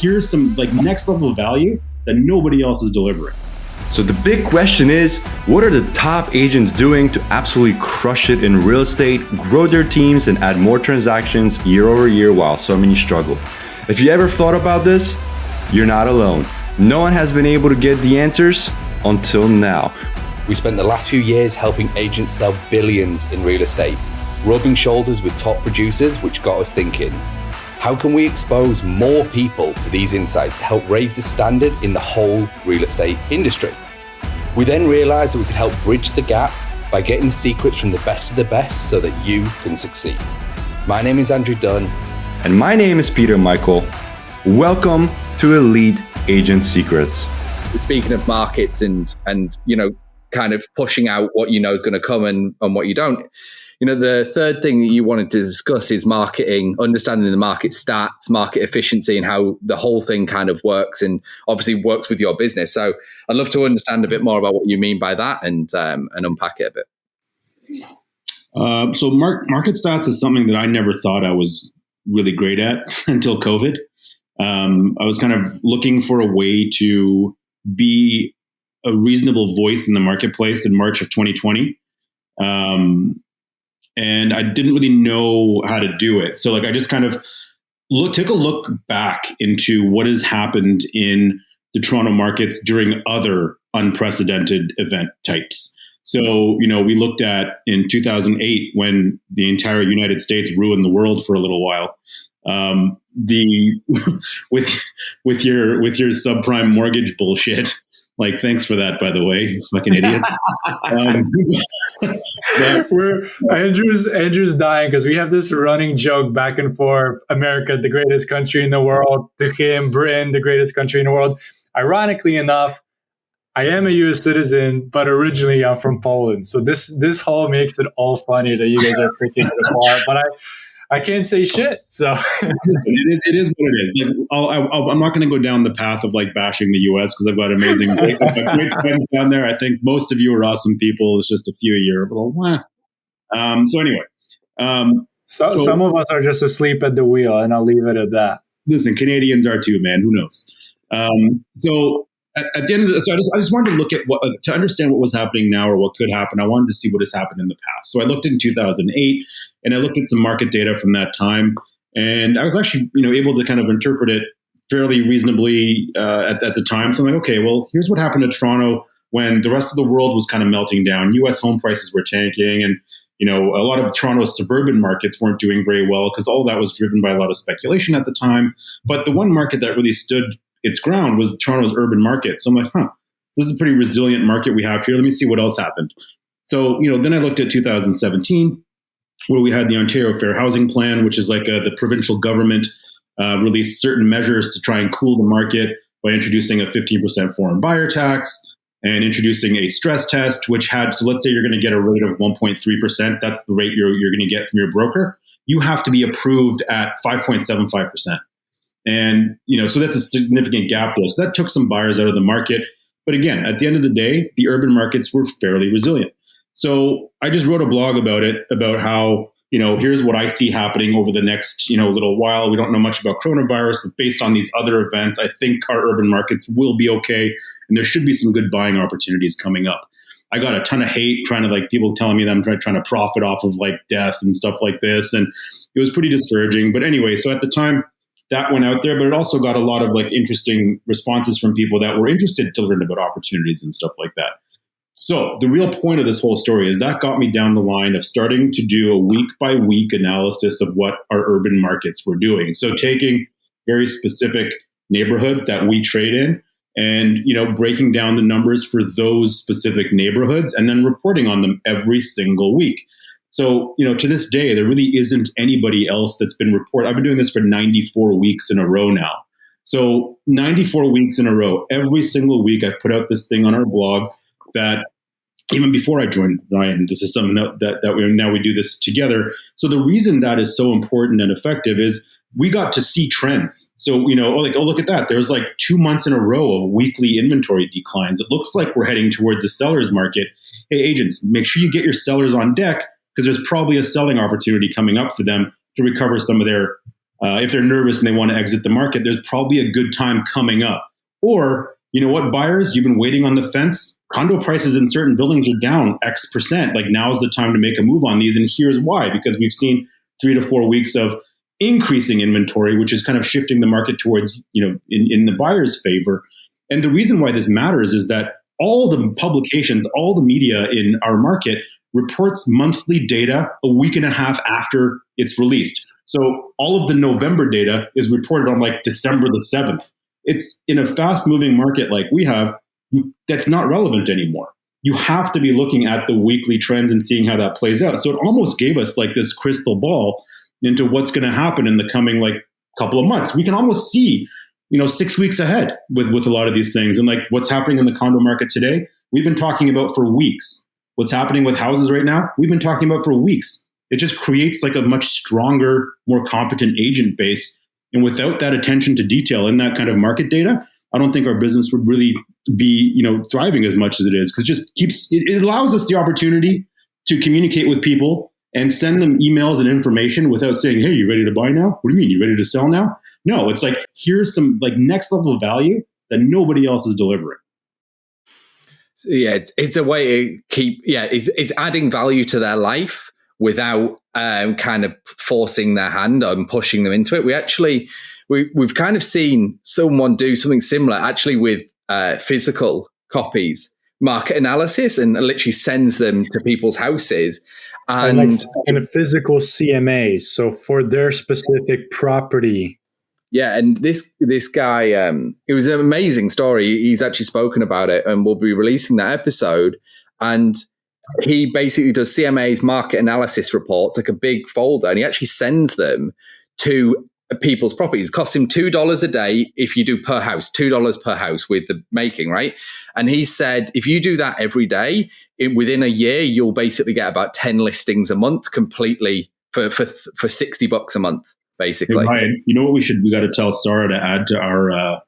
here's some like next level value that nobody else is delivering. So the big question is, what are the top agents doing to absolutely crush it in real estate, grow their teams, and add more transactions year over year while so many struggle? If you ever thought about this, you're not alone. No one has been able to get the answers until now. We spent the last few years helping agents sell billions in real estate, rubbing shoulders with top producers, which got us thinking, how can we expose more people to these insights to help raise the standard in the whole real estate industry? We then realized that we could help bridge the gap by getting the secrets from the best of the best so that you can succeed. My name is Andrew Dunn. And my name is Peter Michael. Welcome to Elite Agent Secrets. Speaking of markets and kind of pushing out what you know is going to come and what you don't. The third thing that you wanted to discuss is marketing, understanding the market stats, market efficiency, and how the whole thing kind of works and obviously works with your business. So I'd love to understand a bit more about what you mean by that and unpack it a bit. So market stats is something that I never thought I was really great at until COVID. I was kind of looking for a way to be a reasonable voice in the marketplace in March of 2020. And I didn't really know how to do it. So I just kind of took a look back into what has happened in the Toronto markets during other unprecedented event types. So, we looked at in 2008 when the entire United States ruined the world for a little while. With your subprime mortgage bullshit. Thanks for that, by the way, fucking idiots. Andrew's dying because we have this running joke back and forth. America, the greatest country in the world. To him, Britain, the greatest country in the world. Ironically enough, I am a U.S. citizen, but originally I'm from Poland. So this whole makes it all funny that you guys are freaking it apart. But I can't say shit. So it is what it is. I'm not going to go down the path of bashing the U.S. because I've got amazing great friends down there. I think most of you are awesome people. It's just a few a year. So anyway, some of us are just asleep at the wheel, and I'll leave it at that. Listen, Canadians are too, man. Who knows? So at the end of so I just wanted to look at to understand what was happening now or what could happen. I wanted to see what has happened in the past. So I looked in 2008 and I looked at some market data from that time, and I was actually able to kind of interpret it fairly reasonably at the time. So I'm like, okay, well, here's what happened to Toronto when the rest of the world was kind of melting down. U.S. home prices were tanking, and a lot of Toronto's suburban markets weren't doing very well because all of that was driven by a lot of speculation at the time. But the one market that really stood its ground was Toronto's urban market. So I'm like, this is a pretty resilient market we have here. Let me see what else happened. So, then I looked at 2017, where we had the Ontario Fair Housing Plan, which is the provincial government released certain measures to try and cool the market by introducing a 15% foreign buyer tax and introducing a stress test, which had, so let's say you're going to get a rate of 1.3%. That's the rate you're going to get from your broker. You have to be approved at 5.75%. And, so that's a significant gap there. So that took some buyers out of the market. But again, at the end of the day, the urban markets were fairly resilient. So I just wrote a blog about it, about how, here's what I see happening over the next, little while. We don't know much about coronavirus, but based on these other events, I think our urban markets will be okay. And there should be some good buying opportunities coming up. I got a ton of hate trying to people telling me that I'm trying to profit off of death and stuff like this. And it was pretty discouraging. But anyway, so at the time, that went out there, but it also got a lot of interesting responses from people that were interested to learn about opportunities and stuff like that. So the real point of this whole story is that got me down the line of starting to do a week by week analysis of what our urban markets were doing. So taking very specific neighborhoods that we trade in and, breaking down the numbers for those specific neighborhoods and then reporting on them every single week. So, to this day, there really isn't anybody else that's been reported. I've been doing this for 94 weeks in a row now. So 94 weeks in a row, every single week, I've put out this thing on our blog that even before I joined Ryan, this is something that we do this together. So the reason that is so important and effective is we got to see trends. So, look at that. There's 2 months in a row of weekly inventory declines. It looks like we're heading towards a seller's market. Hey, agents, make sure you get your sellers on deck, because there's probably a selling opportunity coming up for them to recover some of their if they're nervous and they want to exit the market, there's probably a good time coming up. Or, you know what, buyers, you've been waiting on the fence. Condo prices in certain buildings are down X%. Like, now's the time to make a move on these. And here's why, because we've seen 3 to 4 weeks of increasing inventory, which is kind of shifting the market towards, you know, in the buyer's favor. And the reason why this matters is that all the publications, all the media in our market reports monthly data a week and a half after it's released. So all of the November data is reported on like December the 7th. It's in a fast moving market like we have, that's not relevant anymore. You have to be looking at the weekly trends and seeing how that plays out. So it almost gave us like this crystal ball into what's going to happen in the coming like couple of months. We can almost see, you know, 6 weeks ahead with a lot of these things. And like what's happening in the condo market today, we've been talking about for weeks. What's happening with houses right now, we've been talking about for weeks. It just creates like a much stronger, more competent agent base. And without that attention to detail in that kind of market data, I don't think our business would really be, you know, thriving as much as it is, because it just keeps, it allows us the opportunity to communicate with people and send them emails and information without saying, hey, you ready to buy now? What do you mean? You ready to sell now? No, it's like, here's some like next level of value that nobody else is delivering. So yeah, it's a way to keep, it's adding value to their life without kind of forcing their hand and pushing them into it. We've kind of seen someone do something similar actually with physical copies, market analysis, and literally sends them to people's houses. And like in a physical CMA, so for their specific property. Yeah, and this guy, it was an amazing story. He's actually spoken about it, and we'll be releasing that episode. And he basically does CMA's market analysis reports, like a big folder, and he actually sends them to people's properties. It costs him $2 a day if you do per house, $2 per house with the making, right? And he said, if you do that every day, within a year, you'll basically get about 10 listings a month completely for $60 a month, basically. Hey, Ryan, you know what we got to tell Sarah to add to our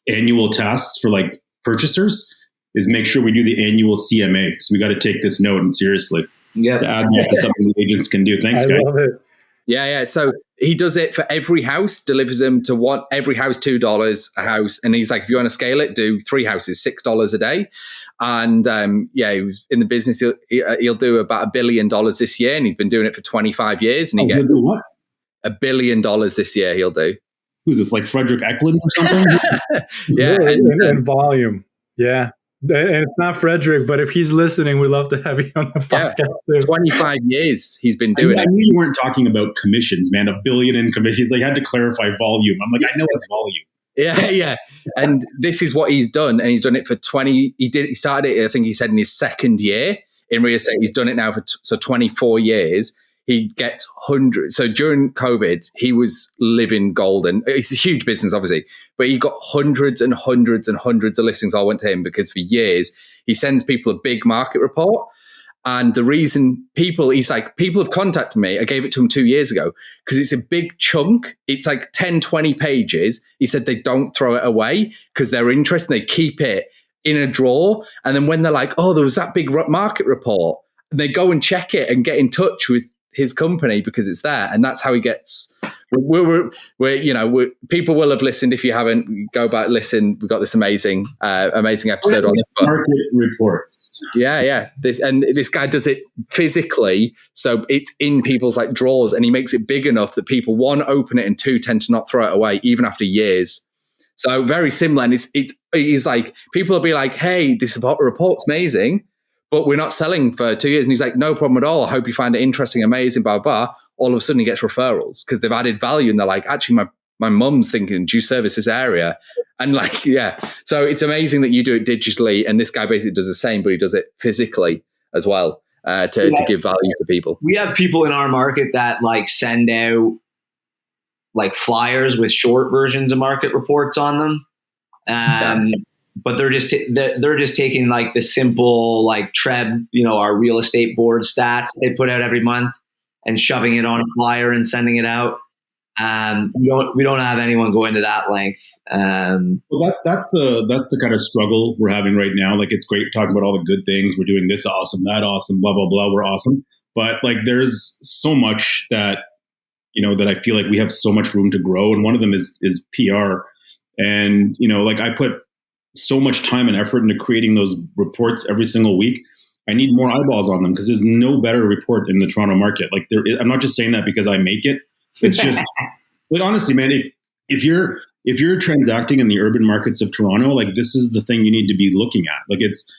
annual tasks for like purchasers is make sure we do the annual CMA. So we got to take this note and seriously. Yeah. To add that to something the agents can do. Thanks, guys. Love it. Yeah. So he does it for every house, delivers them to every house, $2 a house. And he's like, if you want to scale it, do 3 houses, $6 a day. And he was in the business, he'll do about $1 billion this year. And he's been doing it for 25 years. And he gets what? $1 billion this year he'll do. Who's this, like Frederick Eklund or something? Yeah, and volume. Yeah. And it's not Frederick, but if he's listening, we'd love to have you on the podcast. Yeah, 25 years he's been doing it. I knew you weren't talking about commissions, man. $1 billion in commissions. Like, I had to clarify volume. I'm like, I know it's volume. Yeah. And this is what he's done. And he's done it for 20. He started it, I think he said, in his second year in real estate. He's done it now for 24 years. He gets hundreds. So during COVID, he was living golden. It's a huge business, obviously, but he got hundreds and hundreds and hundreds of listings all went to him because for years he sends people a big market report. And the reason he's like, people have contacted me. I gave it to him 2 years ago because it's a big chunk. It's like 10, 20 pages. He said they don't throw it away because they're interested. They keep it in a drawer. And then when they're like, oh, there was that big market report, and they go and check it and get in touch with his company because it's there. And that's how he gets, people will have listened. If you haven't, go back, listen. We've got this amazing episode on this. Market reports. Yeah. This guy does it physically. So it's in people's like drawers, and he makes it big enough that people, 1, open it, and 2, tend to not throw it away even after years. So very similar. And it's like, people will be like, hey, this report's amazing, but we're not selling for 2 years. And he's like, no problem at all. I hope you find it interesting, amazing, blah, blah. All of a sudden he gets referrals because they've added value. And they're like, actually, my mum's thinking, do you service this area? And like, yeah. So it's amazing that you do it digitally. And this guy basically does the same, but he does it physically as well to give value to people. We have people in our market that like send out like flyers with short versions of market reports on them. But they're just taking like the simple like TREB, our real estate board stats they put out every month and shoving it on a flyer and sending it out. We don't have anyone go into that length. Well, that's the kind of struggle we're having right now. Like, it's great talking about all the good things. We're doing this awesome, that awesome, blah, blah, blah. We're awesome. But like, there's so much that that I feel like we have so much room to grow. And one of them is PR. And, like I put so much time and effort into creating those reports every single week. I need more eyeballs on them because there's no better report in the Toronto market. Like I'm not just saying that because I make it. It's just, like, honestly, man, if you're transacting in the urban markets of Toronto, like this is the thing you need to be looking at. Like it's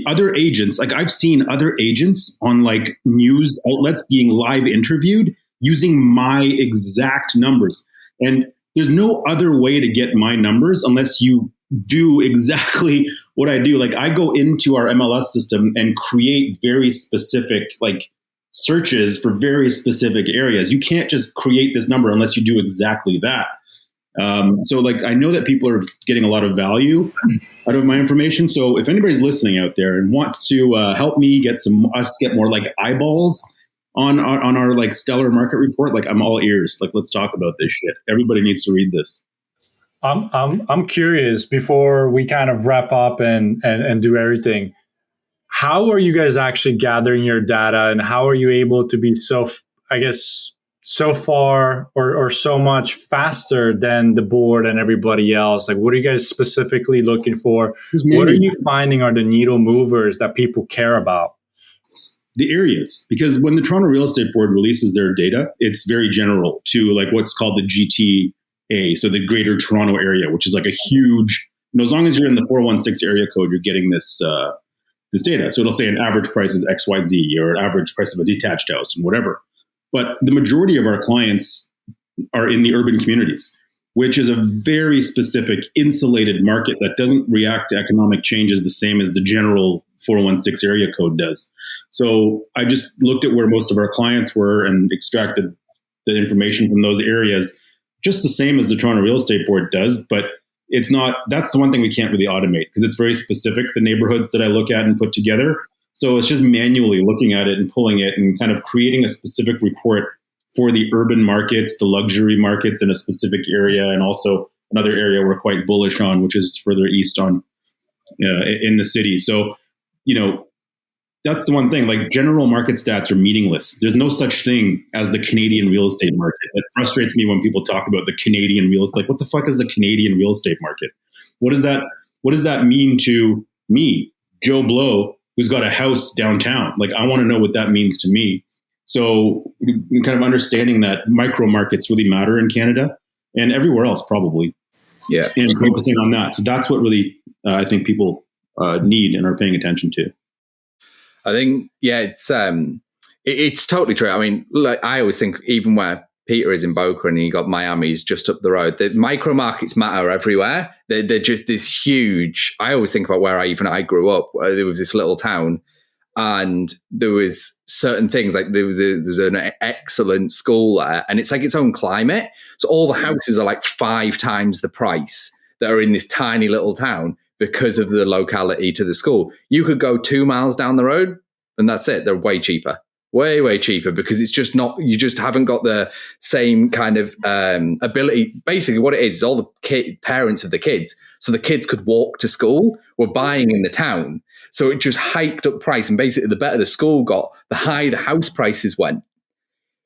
other agents. Like I've seen other agents on like news outlets being live interviewed using my exact numbers. And there's no other way to get my numbers unless you do exactly what I do. Like I go into our MLS system and create very specific like searches for very specific areas. You can't just create this number unless you do exactly that. So like I know that people are getting a lot of value out of my information. So if anybody's listening out there and wants to help me get more like eyeballs on our like stellar market report, like I'm all ears. Like let's talk about this shit. Everybody needs to read this. I'm curious before we kind of wrap up and do everything. How are you guys actually gathering your data, and how are you able to be so far or so much faster than the board and everybody else? Like, what are you guys specifically looking for? What are you finding are the needle movers that people care about? The areas, because when the Toronto Real Estate Board releases their data, it's very general to like what's called the GTA, so the Greater Toronto Area, which is like a huge. As long as you're in the 416 area code, you're getting this data. So it'll say an average price is XYZ or average price of a detached house and whatever. But the majority of our clients are in the urban communities, which is a very specific insulated market that doesn't react to economic changes the same as the general 416 area code does. So I just looked at where most of our clients were and extracted the information from those areas, just the same as the Toronto Real Estate Board does, but it's not, that's the one thing we can't really automate because it's very specific, the neighborhoods that I look at and put together. So it's just manually looking at it and pulling it and kind of creating a specific report for the urban markets, the luxury markets in a specific area, and also another area we're quite bullish on, which is further east on in the city. So, that's the one thing, like general market stats are meaningless. There's no such thing as the Canadian real estate market. It frustrates me when people talk about the Canadian real estate. Like, what the fuck is the Canadian real estate market? What does that mean to me, Joe Blow, who's got a house downtown? Like, I want to know what that means to me. So kind of understanding that micro markets really matter in Canada and everywhere else probably. Yeah. And focusing on that. So that's what really I think people need and are paying attention to. I think, it's totally true. I mean, like I always think, even where Peter is in Boca and you got Miami's just up the road, the micro markets matter everywhere. They're just this huge. I always think about where I grew up. There was this little town, and there was certain things like there's an excellent school there, and it's like its own climate. So all the houses are like 5 times the price that are in this tiny little town, because of the locality to the school. You could go 2 miles down the road and that's it. They're way cheaper, way cheaper, because it's just not, you just haven't got the same kind of ability. Basically what it is all the parents of the kids. So the kids could walk to school, were buying in the town. So it just hiked up price. And basically the better the school got, the higher the house prices went,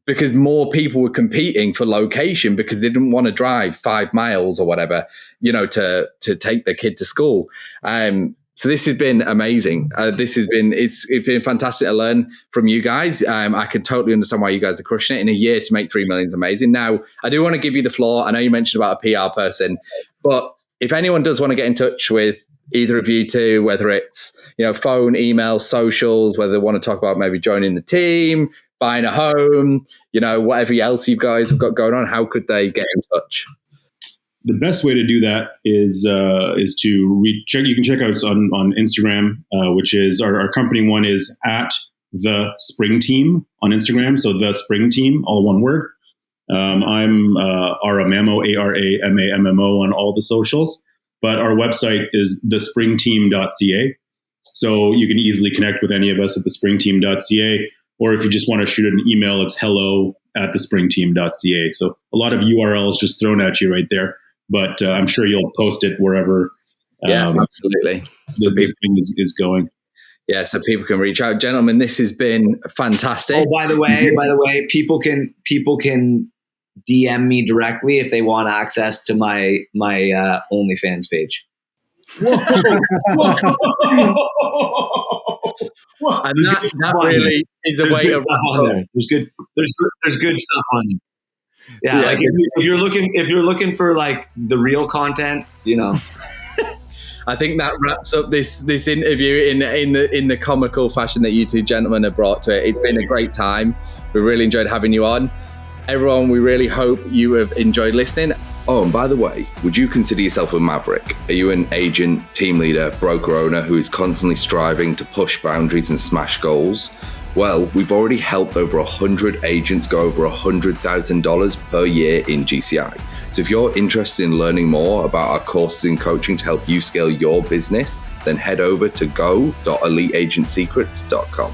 because more people were competing for location because they didn't want to drive 5 miles or whatever, to take their kid to school. So this has been amazing. It's been fantastic to learn from you guys. I can totally understand why you guys are crushing it. In a year to make 3 million is amazing. Now, I do want to give you the floor. I know you mentioned about a PR person, but if anyone does want to get in touch with either of you two, whether it's, phone, email, socials, whether they want to talk about maybe joining the team, buying a home, whatever else you guys have got going on, how could they get in touch? The best way to do that is to check. You can check out us on Instagram, which is our company one is at the Spring Team on Instagram. So the Spring Team, all one word. I'm Ara Mammo, ARAMAMMO on all the socials, but our website is thespringteam.ca. So you can easily connect with any of us at thespringteam.ca. Or if you just want to shoot an email, it's hello@thespringteam.ca. So a lot of URLs just thrown at you right there, but I'm sure you'll post it wherever. Absolutely. So the thing is going. Yeah, so people can reach out. Gentlemen, this has been fantastic. Oh, by the way, people can DM me directly if they want access to my OnlyFans page. Whoa. And that really is a way of there's good stuff on there. Yeah, like if you're looking for like the real content, you know. I think that wraps up this interview in the comical fashion that you two gentlemen have brought to it. It's been a great time. We really enjoyed having you on. Everyone, we really hope you have enjoyed listening. Oh, and by the way, would you consider yourself a maverick? Are you an agent, team leader, broker owner who is constantly striving to push boundaries and smash goals? Well, we've already helped over 100 agents go over $100,000 per year in GCI. So if you're interested in learning more about our courses and coaching to help you scale your business, then head over to go.eliteagentsecrets.com.